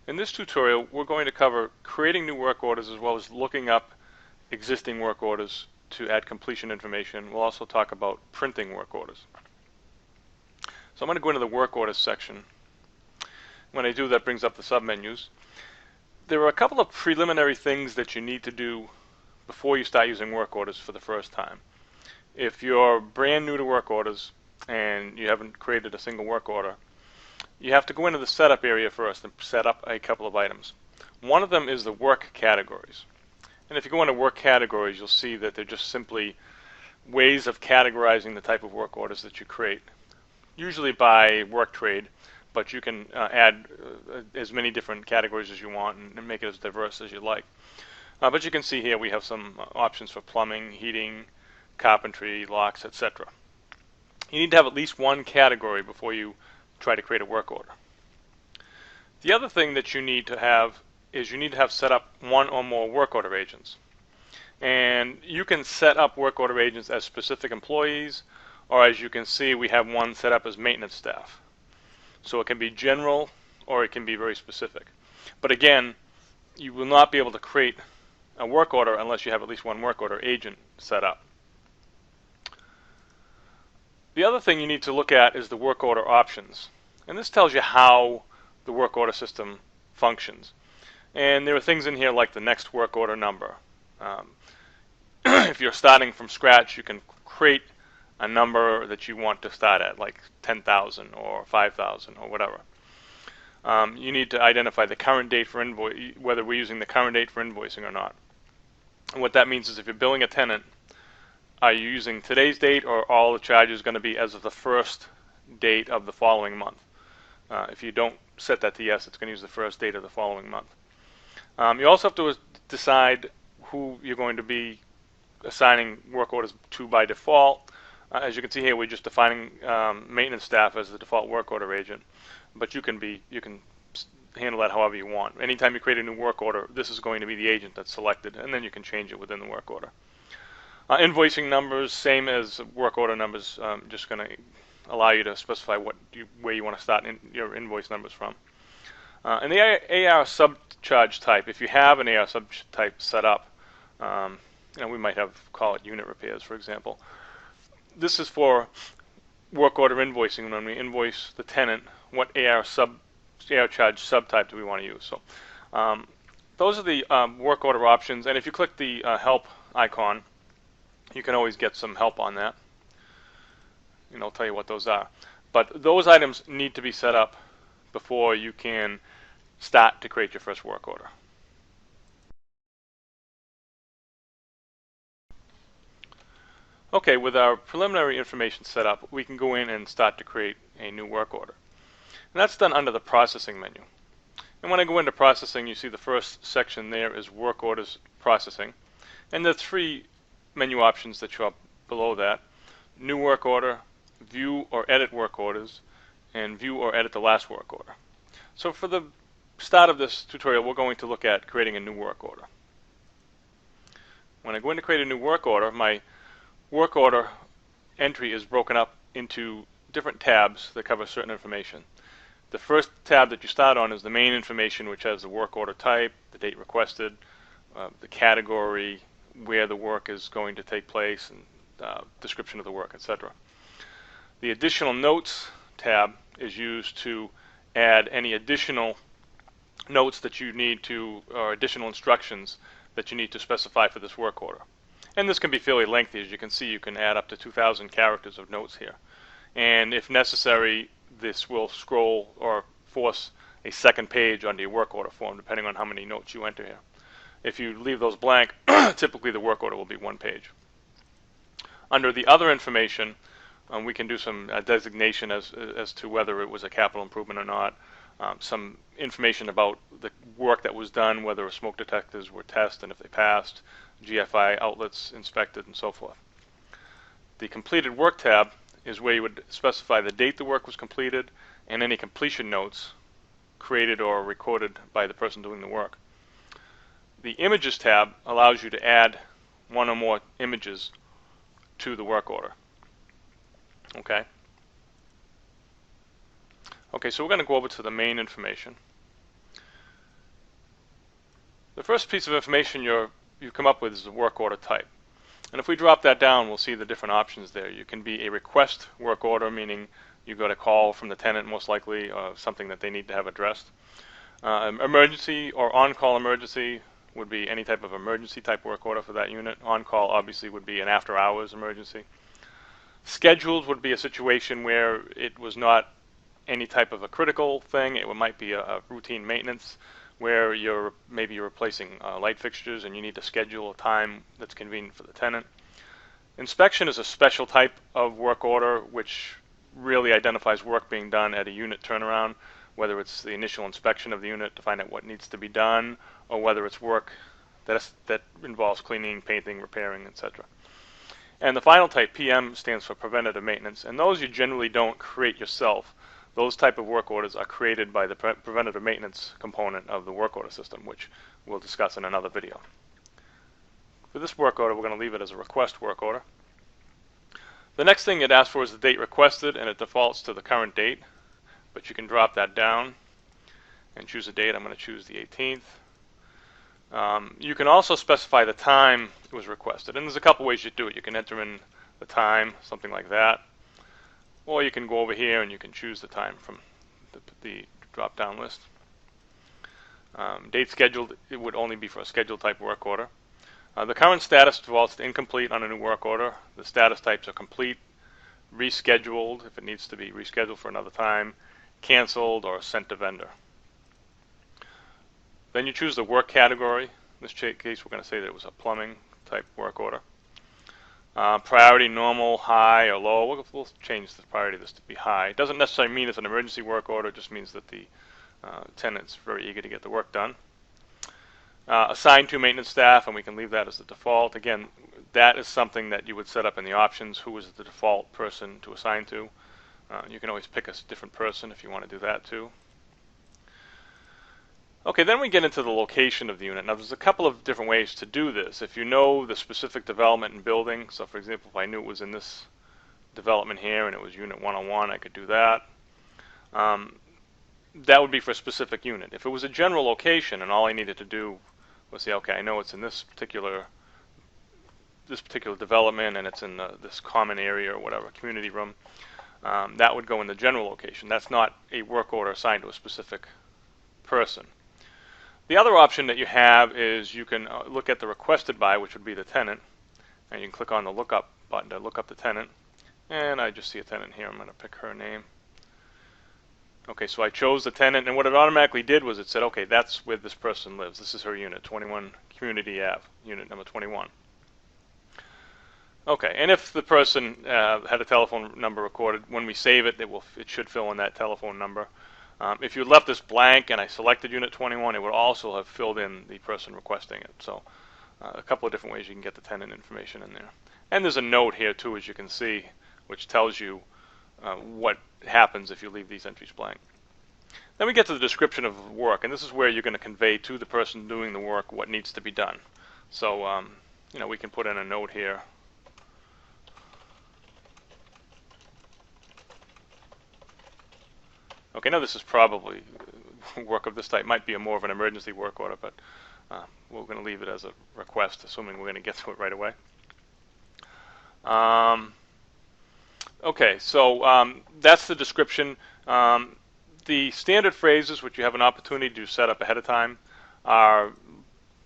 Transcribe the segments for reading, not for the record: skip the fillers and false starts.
In this tutorial, we're going to cover creating new work orders as well as looking up existing work orders to add completion information. We'll also talk about printing work orders. So I'm going to go into the work orders section. When I do, that brings up the submenus. There are a couple of preliminary things that you need to do before you start using work orders for the first time. If you're brand new to work orders and you haven't created a single work order, you have to go into the setup area first and set up a couple of items. One of them is the work categories. And if you go into work categories, you'll see that they're just simply ways of categorizing the type of work orders that you create, usually by work trade, but you can add as many different categories as you want and make it as diverse as you like. But you can see here we have some options for plumbing, heating, carpentry, locks, etc. You need to have at least one category before you try to create a work order. The other thing that you need to have is you need to have set up one or more work order agents. And you can set up work order agents as specific employees, or as you can see, we have one set up as maintenance staff. So it can be general or it can be very specific. But again, you will not be able to create a work order unless you have at least one work order agent set up. The other thing you need to look at is the work order options. And this tells you how the work order system functions. And there are things in here like the next work order number. If you're starting from scratch, you can create a number that you want to start at, like 10,000 or 5,000 or whatever. You need to identify the current date for invoice, whether we're using the current date for invoicing or not. And what that means is if you're billing a tenant, are you using today's date, or all the charges going to be as of the first date of the following month? If you don't set that to yes, it's going to use the first date of the following month. You also have to decide who you're going to be assigning work orders to by default. As you can see here, we're just defining maintenance staff as the default work order agent, but you can handle that however you want. Anytime you create a new work order, this is going to be the agent that's selected, and then you can change it within the work order. Invoicing numbers, same as work order numbers, just going to allow you to specify where you want to start your invoice numbers from. And the AR subcharge type, if you have an AR subtype set up, we might call it unit repairs, for example. This is for work order invoicing. When we invoice the tenant, what AR charge subtype do we want to use? So those are the work order options. And if you click the help icon, you can always get some help on that. And I'll tell you what those are. But those items need to be set up before you can start to create your first work order. Okay, with our preliminary information set up, we can go in and start to create a new work order. And that's done under the processing menu. And when I go into processing, you see the first section there is work orders processing. And there are three menu options that show up below that: new work order, view or edit work orders, and view or edit the last work order. So for the start of this tutorial, we're going to look at creating a new work order. When I go in to create a new work order, my work order entry is broken up into different tabs that cover certain information. The first tab that you start on is the main information, which has the work order type, the date requested, the category, where the work is going to take place, and description of the work, etc. The additional notes tab is used to add any additional notes that you need to, or additional instructions that you need to specify for this work order. And this can be fairly lengthy. As you can see, you can add up to 2,000 characters of notes here. And if necessary, this will scroll or force a second page onto your work order form, depending on how many notes you enter here. If you leave those blank, typically the work order will be one page. Under the other information, we can do some designation as to whether it was a capital improvement or not. Some information about the work that was done, whether smoke detectors were tested and if they passed, GFI outlets inspected, and so forth. The completed work tab is where you would specify the date the work was completed and any completion notes created or recorded by the person doing the work. The images tab allows you to add one or more images to the work order. Okay, so we're going to go over to the main information. first piece of information you come up with is the work order type. And if we drop that down, we'll see the different options there. You can be a request work order, meaning you got a call from the tenant, most likely, something that they need to have addressed. Emergency or on-call emergency would be any type of emergency type work order for that unit. On-call obviously would be an after-hours emergency. Scheduled would be a situation where it was not any type of a critical thing. It might be a routine maintenance where maybe you're replacing light fixtures and you need to schedule a time that's convenient for the tenant. Inspection is a special type of work order which really identifies work being done at a unit turnaround, whether it's the initial inspection of the unit to find out what needs to be done, or whether it's work that involves cleaning, painting, repairing, etc. And the final type, PM, stands for preventative maintenance, and those you generally don't create yourself. Those type of work orders are created by the preventative maintenance component of the work order system, which we'll discuss in another video. For this work order, we're going to leave it as a request work order. The next thing it asks for is the date requested, and it defaults to the current date, but you can drop that down and choose a date. I'm going to choose the 18th. You can also specify the time it was requested, and there's a couple ways you do it. You can enter in the time, something like that. Or you can go over here and you can choose the time from the drop-down list. Date scheduled, it would only be for a scheduled type work order. The current status defaults to incomplete on a new work order. The status types are complete, rescheduled if it needs to be rescheduled for another time, canceled, or sent to vendor. Then you choose the work category. In this case, we're going to say that it was a plumbing type work order. Priority, normal, high, or low. We'll change the priority of this to be high. It doesn't necessarily mean it's an emergency work order. It just means that the tenant's very eager to get the work done. Assigned to maintenance staff, and we can leave that as the default. Again, that is something that you would set up in the options. Who is the default person to assign to? You can always pick a different person if you want to do that too. Okay, then we get into the location of the unit. Now, there's a couple of different ways to do this. If you know the specific development and building, so for example, if I knew it was in this development here and it was Unit 101, I could do that. That would be for a specific unit. If it was a general location and all I needed to do was say, okay, I know it's in this particular development and it's in this common area or whatever, community room, that would go in the general location. That's not a work order assigned to a specific person. The other option that you have is you can look at the requested by, which would be the tenant, and you can click on the lookup button to look up the tenant. And I just see a tenant here. I'm going to pick her name. Okay, so I chose the tenant, and what it automatically did was it said, okay, that's where this person lives. This is her unit, 21 Community Ave, unit number 21. Okay, and if the person had a telephone number recorded, when we save it, it should fill in that telephone number. If you left this blank and I selected Unit 21, it would also have filled in the person requesting it. So a couple of different ways you can get the tenant information in there. And there's a note here too, as you can see, which tells you what happens if you leave these entries blank. Then we get to the description of work, and this is where you're going to convey to the person doing the work what needs to be done. So we can put in a note here. Okay, now this is probably work of this type. Might be more of an emergency work order, but we're going to leave it as a request, assuming we're going to get to it right away. Okay, so that's the description. The standard phrases, which you have an opportunity to set up ahead of time, are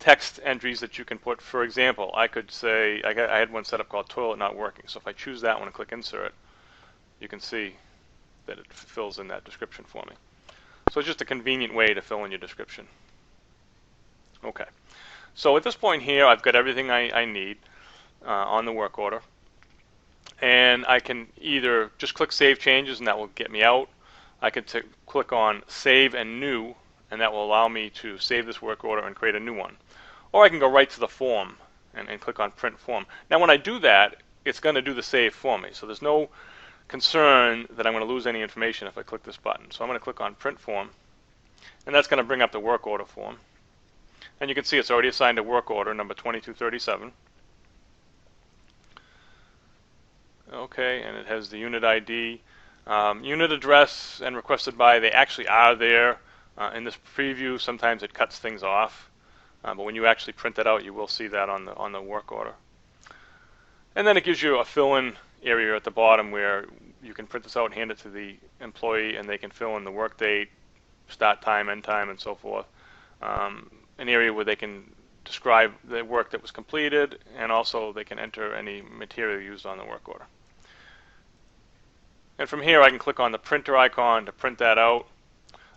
text entries that you can put. For example, I could say, I had one set up called toilet not working. So if I choose that one and click insert, you can see that it fills in that description for me. So it's just a convenient way to fill in your description. Okay, so at this point here, I've got everything I need on the work order. And I can either just click Save Changes, and that will get me out. I can click on Save and New, and that will allow me to save this work order and create a new one. Or I can go right to the form and click on Print Form. Now when I do that, it's going to do the save for me. So there's no concern that I'm going to lose any information if I click this button. So I'm going to click on Print Form, and that's going to bring up the work order form. And you can see it's already assigned to work order number 2237. Okay, and it has the unit ID. Unit address and requested by, they actually are there in this preview. Sometimes it cuts things off. But when you actually print that out, you will see that on the work order. And then it gives you a fill-in area at the bottom where you can print this out and hand it to the employee, and they can fill in the work date, start time, end time, and so forth. An area where they can describe the work that was completed, and also they can enter any material used on the work order. And from here I can click on the printer icon to print that out.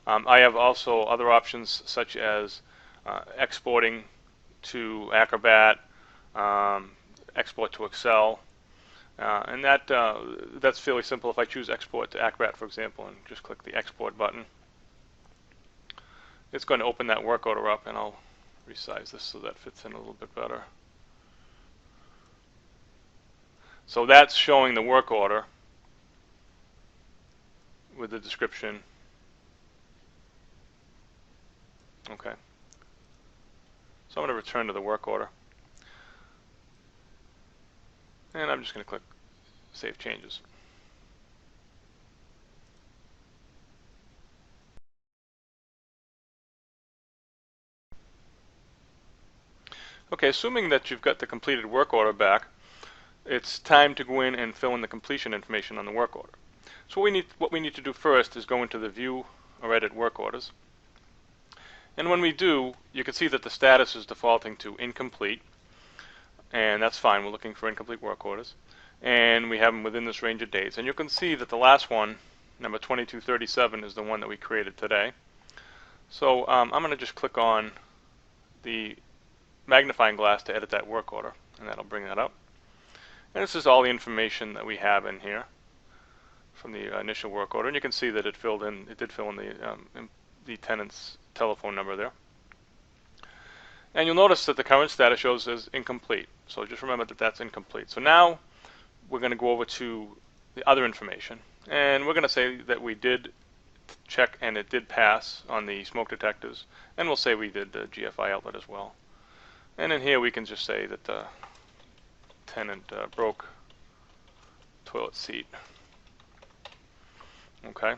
I have also other options such as exporting to Acrobat, export to Excel, and that's fairly simple. If I choose export to Acrobat, for example, and just click the export button, it's going to open that work order up, and I'll resize this so that fits in a little bit better. So that's showing the work order with the description. Okay. So I'm going to return to the work order. And I'm just going to click Save Changes. Okay, assuming that you've got the completed work order back, it's time to go in and fill in the completion information on the work order. So what we need to do first is go into the View or Edit Work Orders. And when we do, you can see that the status is defaulting to incomplete, and that's fine. We're looking for incomplete work orders, and we have them within this range of dates. And you can see that the last one, number 2237, is the one that we created today. So I'm going to just click on the magnifying glass to edit that work order, and that'll bring that up. And this is all the information that we have in here from the initial work order, and you can see that it did fill in the tenant's telephone number there. And you'll notice that the current status shows as incomplete. So just remember that that's incomplete. So now we're going to go over to the other information, and we're going to say that we did check and it did pass on the smoke detectors, and we'll say we did the GFI outlet as well. And in here we can just say that the tenant broke toilet seat. Okay.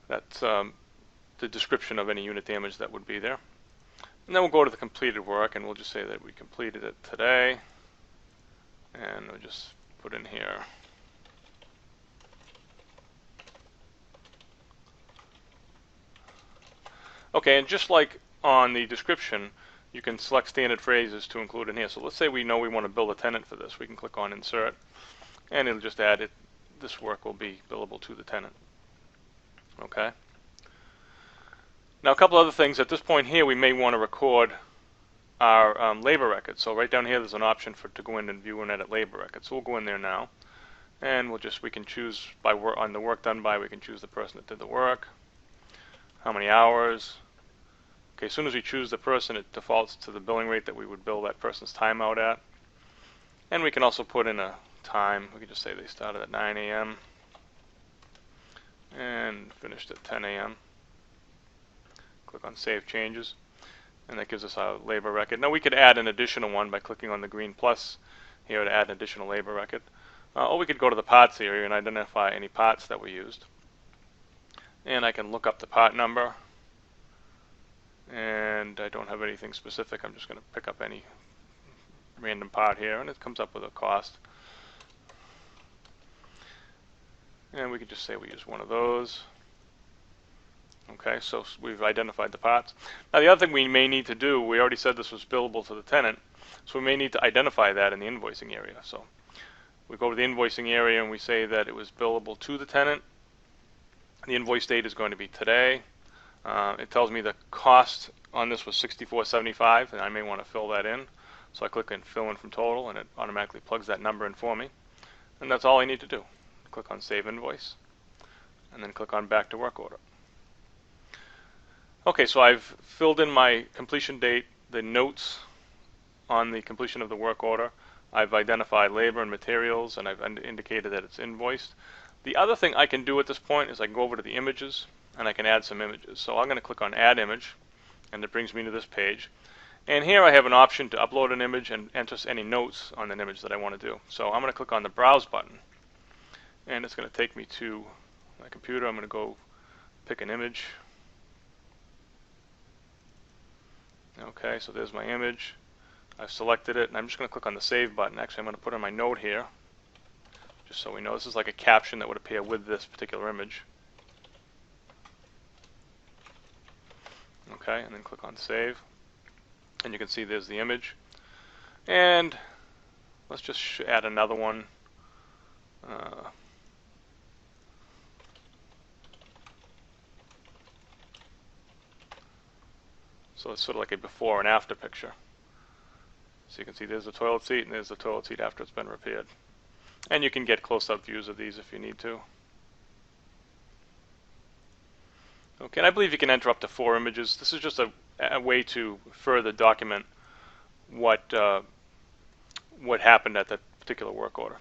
That's the description of any unit damage that would be there. And then we'll go to the completed work, and we'll just say that we completed it today. And we'll just put in here okay, and just like on the description, you can select standard phrases to include in here. So let's say we know we want to bill a tenant for this. We can click on Insert, and it'll just add it. This work will be billable to the tenant. Okay. Now a couple other things. At this point here, we may want to record our labor record. So right down here, there's an option to go in and view and edit labor records. So we'll go in there now, and we can choose on the work done by. We can choose the person that did the work, how many hours. Okay, as soon as we choose the person, it defaults to the billing rate that we would bill that person's time out at. And we can also put in a time. We can just say they started at 9 a.m. and finished at 10 a.m. Click on Save Changes, and that gives us our labor record. Now we could add an additional one by clicking on the green plus here to add an additional labor record. Or we could go to the parts area and identify any parts that we used. And I can look up the part number, and I don't have anything specific. I'm just going to pick up any random part here, and it comes up with a cost. And we could just say we use one of those. Okay, so we've identified the parts. Now the other thing we may need to do, we already said this was billable to the tenant, so we may need to identify that in the invoicing area. So we go to the invoicing area and we say that it was billable to the tenant. The invoice date is going to be today. It tells me the cost on this was $64.75, and I may want to fill that in. So I click on Fill in from Total, and it automatically plugs that number in for me. And that's all I need to do. Click on Save Invoice, and then click on Back to Work Order. Okay, so I've filled in my completion date, the notes on the completion of the work order. I've identified labor and materials, and I've indicated that it's invoiced. The other thing I can do at this point is I can go over to the images, and I can add some images. So I'm going to click on Add Image, and it brings me to this page. And here I have an option to upload an image and enter any notes on an image that I want to do. So I'm going to click on the Browse button, and it's going to take me to my computer. I'm going to go pick an image. Okay, so there's my image. I've selected it, and I'm just going to click on the Save button. Actually, I'm going to put in my note here, just so we know. This is like a caption that would appear with this particular image. Okay, and then click on Save. And you can see there's the image. And let's just add another one. So it's sort of like a before and after picture. So you can see there's the toilet seat, and there's the toilet seat after it's been repaired. And you can get close-up views of these if you need to. Okay, and I believe you can enter up to 4 images. This is just a way to further document what happened at that particular work order.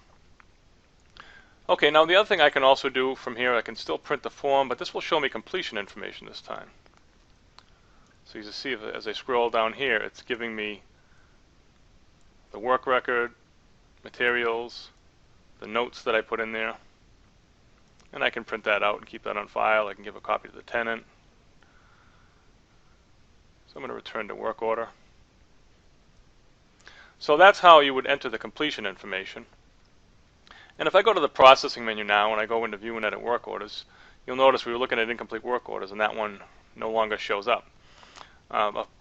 Okay, now the other thing I can also do from here, I can still print the form, but this will show me completion information this time. So you can see as I scroll down here, it's giving me the work record, materials, the notes that I put in there, and I can print that out and keep that on file. I can give a copy to the tenant. So I'm going to return to work order. So that's how you would enter the completion information. And if I go to the processing menu now and I go into view and edit work orders, you'll notice we were looking at incomplete work orders, and that one no longer shows up.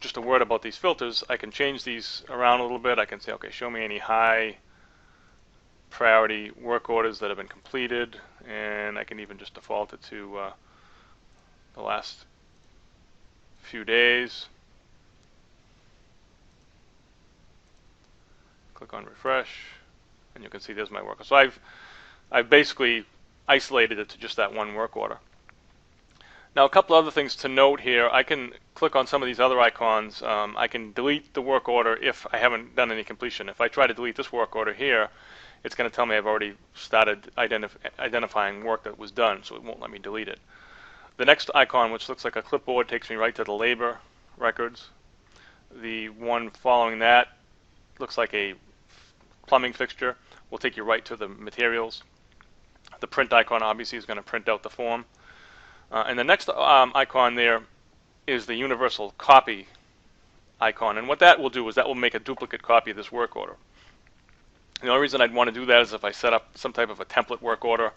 Just a word about these filters. I can change these around a little bit. I can say, okay, show me any high priority work orders that have been completed, and I can even just default it to the last few days. Click on refresh, and you can see there's my work. So I've basically isolated it to just that one work order. Now, a couple other things to note here. I can click on some of these other icons. I can delete the work order if I haven't done any completion. If I try to delete this work order here, it's going to tell me I've already started identifying work that was done, so it won't let me delete it. The next icon, which looks like a clipboard, takes me right to the labor records. The one following that looks like a plumbing fixture. Will take you right to the materials. The print icon obviously is going to print out the form. And the next icon there is the universal copy icon. And what that will do is that will make a duplicate copy of this work order. The only reason I'd want to do that is if I set up some type of a template work order,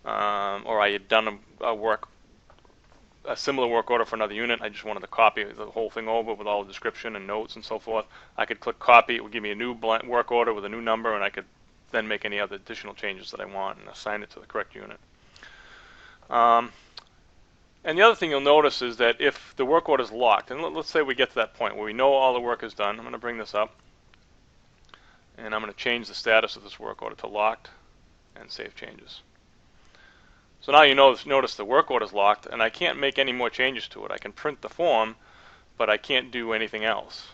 or I had done a similar work order for another unit. I just wanted to copy the whole thing over with all the description and notes and so forth. I could click copy. It would give me a new blank work order with a new number, and I could then make any other additional changes that I want and assign it to the correct unit. And the other thing you'll notice is that if the work order is locked, and let's say we get to that point where we know all the work is done, I'm going to bring this up, and I'm going to change the status of this work order to locked, and save changes. So now you notice the work order is locked, and I can't make any more changes to it. I can print the form, but I can't do anything else.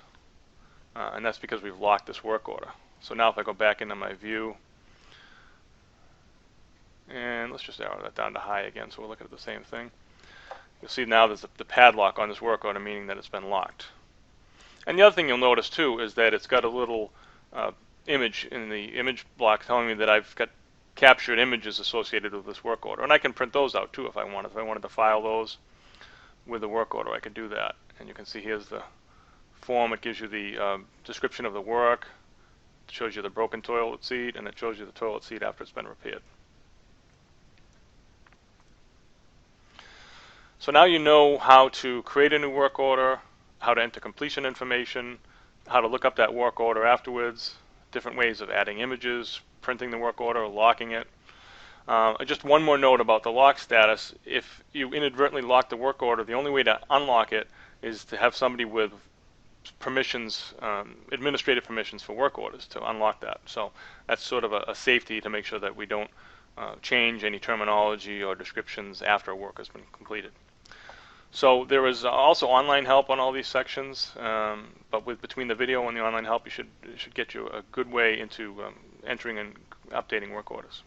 And that's because we've locked this work order. So now if I go back into my view, and let's just arrow that down to high again, so we're looking at the same thing. You'll see now there's the padlock on this work order, meaning that it's been locked. And the other thing you'll notice too is that it's got a little image in the image block telling me that I've got captured images associated with this work order. And I can print those out too if I wanted. If I wanted to file those with the work order, I could do that. And you can see here's the form. It gives you the description of the work. It shows you the broken toilet seat, and it shows you the toilet seat after it's been repaired. So now you know how to create a new work order, how to enter completion information, how to look up that work order afterwards, different ways of adding images, printing the work order, locking it. Just one more note about the lock status. If you inadvertently lock the work order, the only way to unlock it is to have somebody with permissions, administrative permissions for work orders to unlock that. So that's sort of a safety to make sure that we don't change any terminology or descriptions after a work has been completed. So there is also online help on all these sections, but between the video and the online help, it should get you a good way into entering and updating work orders.